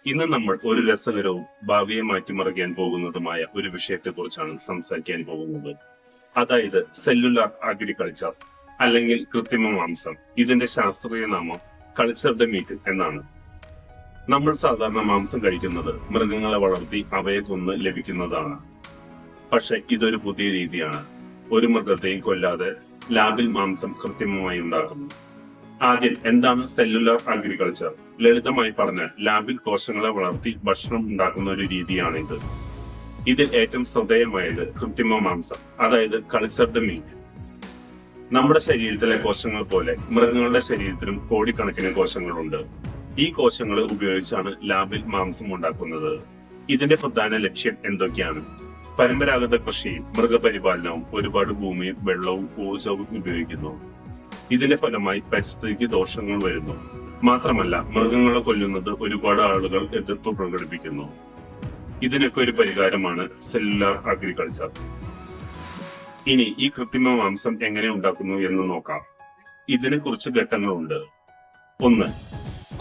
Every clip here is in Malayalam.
ഇന്ന് നമ്മൾ ഒരു രസകരവും ഭാവിയെ മാറ്റിമറിക്കാൻ പോകുന്നതുമായ ഒരു വിഷയത്തെക്കുറിച്ചാണ് സംസാരിക്കാൻ പോകുന്നത്. അതായത് സെല്ലുലാർ അഗ്രികൾച്ചർ അല്ലെങ്കിൽ കൃത്രിമ മാംസം. ഇതിന്റെ ശാസ്ത്രീയ നാമം കൾച്ചർഡ് മീറ്റ് എന്നാണ്. നമ്മൾ സാധാരണ മാംസം കഴിക്കുന്നത് മൃഗങ്ങളെ വളർത്തി അവയെ കൊന്ന് ലഭിക്കുന്നതാണ്. പക്ഷെ ഇതൊരു പുതിയ രീതിയാണ്. ഒരു മൃഗത്തെയും കൊല്ലാതെ ലാബിൽ മാംസം കൃത്രിമമായി ഉണ്ടാക്കുന്നു. ആദ്യം എന്താണ് സെല്ലുലാർ അഗ്രികൾച്ചർ? ലളിതമായി പറഞ്ഞാൽ ലാബിൽ കോശങ്ങളെ വളർത്തി ഭക്ഷണം ഉണ്ടാക്കുന്ന ഒരു രീതിയാണിത്. ഇതിൽ ഏറ്റവും ശ്രദ്ധേയമായത് കൃത്രിമ മാംസം, അതായത് കൾച്ചർഡ് മീറ്റ്. നമ്മുടെ ശരീരത്തിലെ കോശങ്ങൾ പോലെ മൃഗങ്ങളുടെ ശരീരത്തിലും കോടിക്കണക്കിന് കോശങ്ങളുണ്ട്. ഈ കോശങ്ങൾ ഉപയോഗിച്ചാണ് ലാബിൽ മാംസം ഉണ്ടാക്കുന്നത്. ഇതിന്റെ പ്രധാന ലക്ഷ്യം എന്തൊക്കെയാണ്? പരമ്പരാഗത കൃഷിയും മൃഗപരിപാലനവും ഒരുപാട് ഭൂമിയും വെള്ളവും ഊർജവും ഉപയോഗിക്കുന്നു. ഇതിന്റെ ഫലമായി പരിസ്ഥിതിക്ക് ദോഷങ്ങൾ വരുന്നു. മാത്രമല്ല, മൃഗങ്ങളെ കൊല്ലുന്നത് ഒരുപാട് ആളുകൾ എതിർപ്പ് പ്രകടിപ്പിക്കുന്നു. ഇതിനൊക്കെ ഒരു പരിഹാരമാണ് സെല്ലുലാർ അഗ്രികൾച്ചർ. ഇനി ഈ കൃത്രിമ മാംസം എങ്ങനെ ഉണ്ടാക്കുന്നു എന്ന് നോക്കാം. ഇതിനെ കുറിച്ച് ഘട്ടങ്ങളുണ്ട്. 1.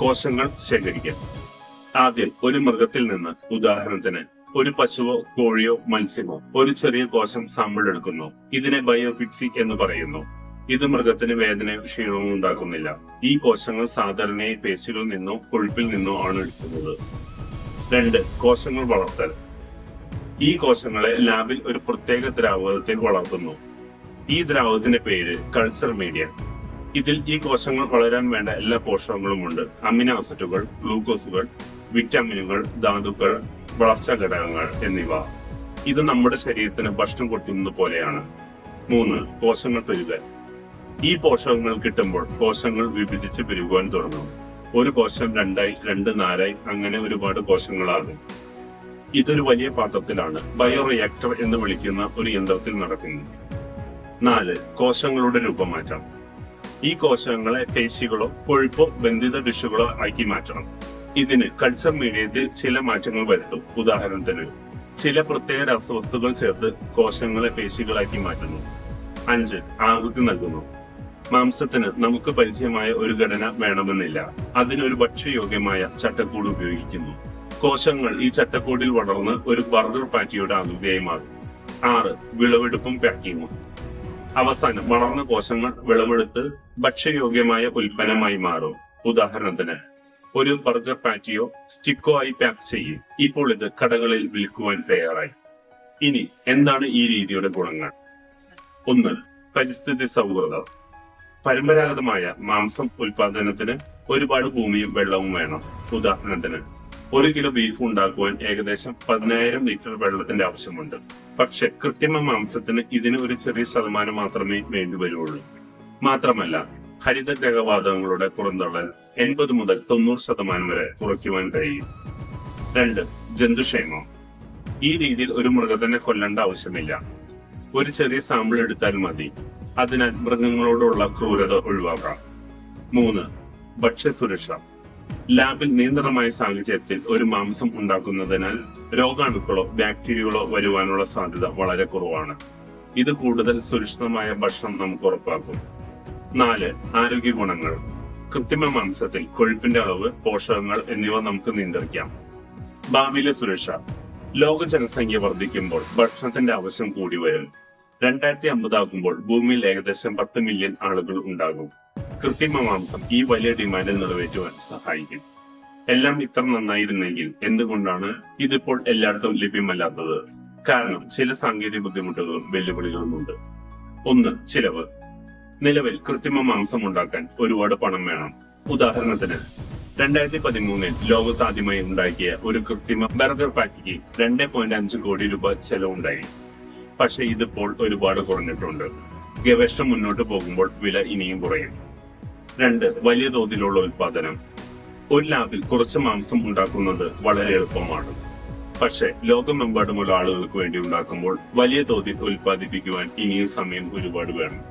കോശങ്ങൾ ശേഖരിക്കാം. ആദ്യം ഒരു മൃഗത്തിൽ നിന്ന്, ഉദാഹരണത്തിന് ഒരു പശുവോ കോഴിയോ മത്സ്യമോ, ഒരു ചെറിയ കോശം സാമ്പിൾ എടുക്കുന്നു. ഇതിനെ ബയോപ്സി എന്ന് പറയുന്നു. ഇത് മൃഗത്തിന് വേദനയോ ക്ഷീണവും ഉണ്ടാക്കുന്നില്ല. ഈ കോശങ്ങൾ സാധാരണയായി പേശികളിൽ നിന്നോ കൊഴുപ്പിൽ നിന്നോ ആണ് എടുക്കുന്നത്. 2. കോശങ്ങൾ വളർത്തൽ. ഈ കോശങ്ങളെ ലാബിൽ ഒരു പ്രത്യേക ദ്രാവകത്തിൽ വളർത്തുന്നു. ഈ ദ്രാവകത്തിന്റെ പേര് കൾച്ചർ മീഡിയ. ഇതിൽ ഈ കോശങ്ങൾ വളരാൻ വേണ്ട എല്ലാ പോഷകങ്ങളും ഉണ്ട്. അമിനോ ആസിഡുകൾ, ഗ്ലൂക്കോസുകൾ, വിറ്റാമിനുകൾ, ധാതുക്കൾ, വളർച്ചാ ഘടകങ്ങൾ എന്നിവ. ഇത് നമ്മുടെ ശരീരത്തിന് ഭക്ഷണം കൊടുക്കുന്നത് പോലെയാണ്. 3. കോശങ്ങൾ പെരുകൽ. ഈ പോഷകങ്ങൾ കിട്ടുമ്പോൾ കോശങ്ങൾ വിഭജിച്ച് പെരുകുവാൻ തുടങ്ങും. ഒരു കോശം 2ആയി, 2 4ആയി, അങ്ങനെ ഒരുപാട് കോശങ്ങളാകും. ഇതൊരു വലിയ പാത്രത്തിലാണ് ബയോറിയാക്ടർ എന്ന് വിളിക്കുന്ന ഒരു യന്ത്രത്തിൽ നടക്കുന്നു. 4. കോശങ്ങളുടെ രൂപമാറ്റം. ഈ കോശങ്ങളെ പേശികളോ കൊഴുപ്പോ ബന്ധിത ഡിഷുകളോ ആക്കി മാറ്റണം. ഇതിന് കൾച്ചർ മീഡിയത്തിൽ ചില മാറ്റങ്ങൾ വരുത്തും. ഉദാഹരണത്തിന് ചില പ്രത്യേക രാസവസ്തുക്കൾ ചേർത്ത് കോശങ്ങളെ പേശികളാക്കി മാറ്റുന്നു. 5. ആകൃതി നൽകുന്നു. മാംസത്തിന് നമുക്ക് പരിചയമായ ഒരു ഘടന വേണമെന്നില്ല. അതിനൊരു ഭക്ഷ്യയോഗ്യമായ ചട്ടക്കൂട് ഉപയോഗിക്കുന്നു. കോശങ്ങൾ ഈ ചട്ടക്കൂടിൽ വളർന്ന് ഒരു ബർഗർ പാറ്റിയുടെ ആകൃതിയായി മാറും. 6. വിളവെടുപ്പും പാക്കിങ്ങും. അവസാനം വളർന്ന കോശങ്ങൾ വിളവെടുത്ത് ഭക്ഷ്യയോഗ്യമായ ഉൽപ്പന്നമായി മാറും. ഉദാഹരണത്തിന് ഒരു ബർഗർ പാറ്റിയോ സ്റ്റിക്കോ ആയി പാക്ക് ചെയ്യും. ഇപ്പോൾ ഇത് കടകളിൽ വിൽക്കുവാൻ തയ്യാറായി. ഇനി എന്താണ് ഈ രീതിയുടെ ഗുണങ്ങൾ? 1. പരിസ്ഥിതി സൗഹൃദം. പരമ്പരാഗതമായ മാംസം ഉൽപാദനത്തിന് ഒരുപാട് ഭൂമിയും വെള്ളവും വേണം. ഉദാഹരണത്തിന് 1 കിലോ ബീഫ് ഉണ്ടാക്കുവാൻ ഏകദേശം 10,000 ലിറ്റർ വെള്ളത്തിന്റെ ആവശ്യമുണ്ട്. പക്ഷെ കൃത്രിമ മാംസത്തിന് ഇതിന് ഒരു ചെറിയ ശതമാനം മാത്രമേ വേണ്ടി വരുള്ളൂ. മാത്രമല്ല, ഹരിതഗ്രഹവാതകങ്ങളുടെ പുറന്തള്ളൽ 80 മുതൽ 90% വരെ കുറയ്ക്കുവാൻ കഴിയും. 2. ജന്തുക്ഷേമം. ഈ രീതിയിൽ ഒരു മൃഗത്തിനെ കൊല്ലേണ്ട ആവശ്യമില്ല. ഒരു ചെറിയ സാമ്പിൾ എടുത്താൽ മതി. അതിനാൽ മൃഗങ്ങളോടുള്ള ക്രൂരത ഒഴിവാക്കാം. 3. ഭക്ഷ്യസുരക്ഷ. ലാബിൽ നിയന്ത്രണമായ സാഹചര്യത്തിൽ ഒരു മാംസം ഉണ്ടാക്കുന്നതിനാൽ രോഗാണുക്കളോ ബാക്ടീരിയകളോ വരുവാനുള്ള സാധ്യത വളരെ കുറവാണ്. ഇത് കൂടുതൽ സുരക്ഷിതമായ ഭക്ഷണം നമുക്ക് ഉറപ്പാക്കും. 4. ആരോഗ്യ ഗുണങ്ങൾ. കൃത്രിമ മാംസത്തിൽ കൊഴുപ്പിന്റെ അളവ്, പോഷകങ്ങൾ എന്നിവ നമുക്ക് നിയന്ത്രിക്കാം. ഭാവിയിലെ സുരക്ഷ. ലോക ജനസംഖ്യ വർദ്ധിക്കുമ്പോൾ ഭക്ഷണത്തിന്റെ ആവശ്യം കൂടി വരും. 2050 ആകുമ്പോൾ ഭൂമിയിൽ ഏകദേശം 10 മില്യൺ ആളുകൾ ഉണ്ടാകും. കൃത്രിമ മാംസം ഈ വലിയ ഡിമാൻഡ് നിറവേറ്റുവാൻ സഹായിക്കും. എല്ലാം ഇത്ര നന്നായിരുന്നെങ്കിൽ എന്തുകൊണ്ടാണ് ഇതിപ്പോൾ എല്ലായിടത്തും ലഭ്യമല്ലാത്തത്? കാരണം ചില സാങ്കേതിക ബുദ്ധിമുട്ടുകളും വെല്ലുവിളികളുമുണ്ട്. 1. ചിലവ്. നിലവിൽ കൃത്രിമ മാംസം ഉണ്ടാക്കാൻ ഒരുപാട് പണം വേണം. ഉദാഹരണത്തിന് 2013 ലോകത്ത് ആദ്യമായി ഉണ്ടാക്കിയ ഒരു കൃത്രിമ ബർഗർ പാറ്റിക്ക് 2.5 കോടി രൂപ ചെലവുണ്ടായി. പക്ഷെ ഇതിപ്പോൾ ഒരുപാട് കുറഞ്ഞിട്ടുണ്ട്. ഗവേഷണം മുന്നോട്ട് പോകുമ്പോൾ വില ഇനിയും കുറയും. 2. വലിയ തോതിലുള്ള ഉൽപാദനം. ഒരു ലാബിൽ കുറച്ച് മാംസം ഉണ്ടാക്കുന്നത് വളരെ എളുപ്പമാണ്. പക്ഷെ ലോകമെമ്പാടുമുള്ള ആളുകൾക്ക് വേണ്ടി ഉണ്ടാക്കുമ്പോൾ വലിയ തോതിൽ ഉൽപ്പാദിപ്പിക്കുവാൻ ഇനിയും സമയം ഒരുപാട് വേണം.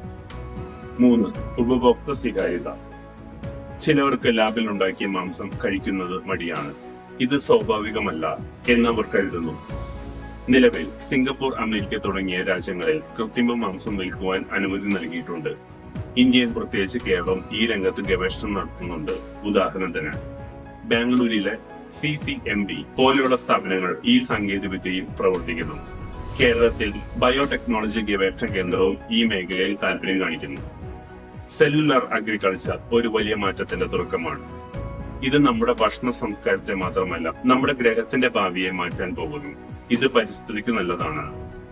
3. ഉപഭോക്തൃ സ്വീകാര്യത. ചിലവർക്ക് ലാബിൽ ഉണ്ടാക്കിയ മാംസം കഴിക്കുന്നത് മടിയാണ്. ഇത് സ്വാഭാവികമല്ല എന്നവർ കരുതുന്നു. നിലവിൽ സിംഗപ്പൂർ, അമേരിക്ക തുടങ്ങിയ രാജ്യങ്ങളിൽ കൃത്രിമ മാംസം വിൽക്കുവാൻ അനുമതി നൽകിയിട്ടുണ്ട്. ഇന്ത്യയിൽ, പ്രത്യേകിച്ച് കേരളം, ഈ രംഗത്ത് ഗവേഷണം നടത്തുന്നുണ്ട്. ഉദാഹരണത്തിന് ബാംഗ്ലൂരിലെ CCMB പോലെയുള്ള സ്ഥാപനങ്ങൾ ഈ സാങ്കേതികവിദ്യയിൽ പ്രവർത്തിക്കുന്നു. കേരളത്തിൽ ബയോടെക്നോളജി ഗവേഷണ കേന്ദ്രവും ഈ മേഖലയിൽ താല്പര്യം കാണിക്കുന്നു. സെല്ലുലാർ അഗ്രികൾച്ചർ ഒരു വലിയ മാറ്റത്തിന്റെ തുടക്കമാണ്. ഇത് നമ്മുടെ ഭക്ഷണ സംസ്കാരത്തെ മാത്രമല്ല, നമ്മുടെ ഗ്രഹത്തിന്റെ ഭാവിയെ മാറ്റാൻ പോകുന്നു. ഇത് പരിസ്ഥിതിക്ക് നല്ലതാണ്,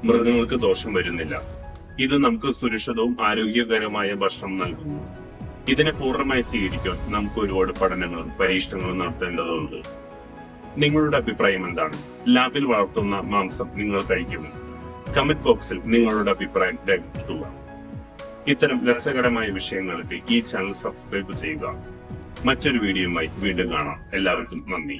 മൃഗങ്ങൾക്ക് ദോഷം വരുന്നില്ല. ഇത് നമുക്ക് സുരക്ഷിതവും ആരോഗ്യകരമായ ഭക്ഷണം നൽകുന്നു. ഇതിനെ പൂർണ്ണമായി സ്വീകരിക്കാൻ നമുക്ക് ഒരുപാട് പഠനങ്ങളും പരീക്ഷണങ്ങളും നടത്തേണ്ടതുണ്ട്. നിങ്ങളുടെ അഭിപ്രായം എന്താണ്? ലാബിൽ വളർത്തുന്ന മാംസം നിങ്ങൾ കഴിക്കുമോ? കമന്റ് ബോക്സിൽ നിങ്ങളുടെ അഭിപ്രായം രേഖപ്പെടുത്തുക. ഇത്തരം രസകരമായ വിഷയങ്ങൾക്ക് ഈ ചാനൽ സബ്സ്ക്രൈബ് ചെയ്യുക. മറ്റൊരു വീഡിയോയുമായി വീണ്ടും കാണാം. എല്ലാവർക്കും നന്ദി.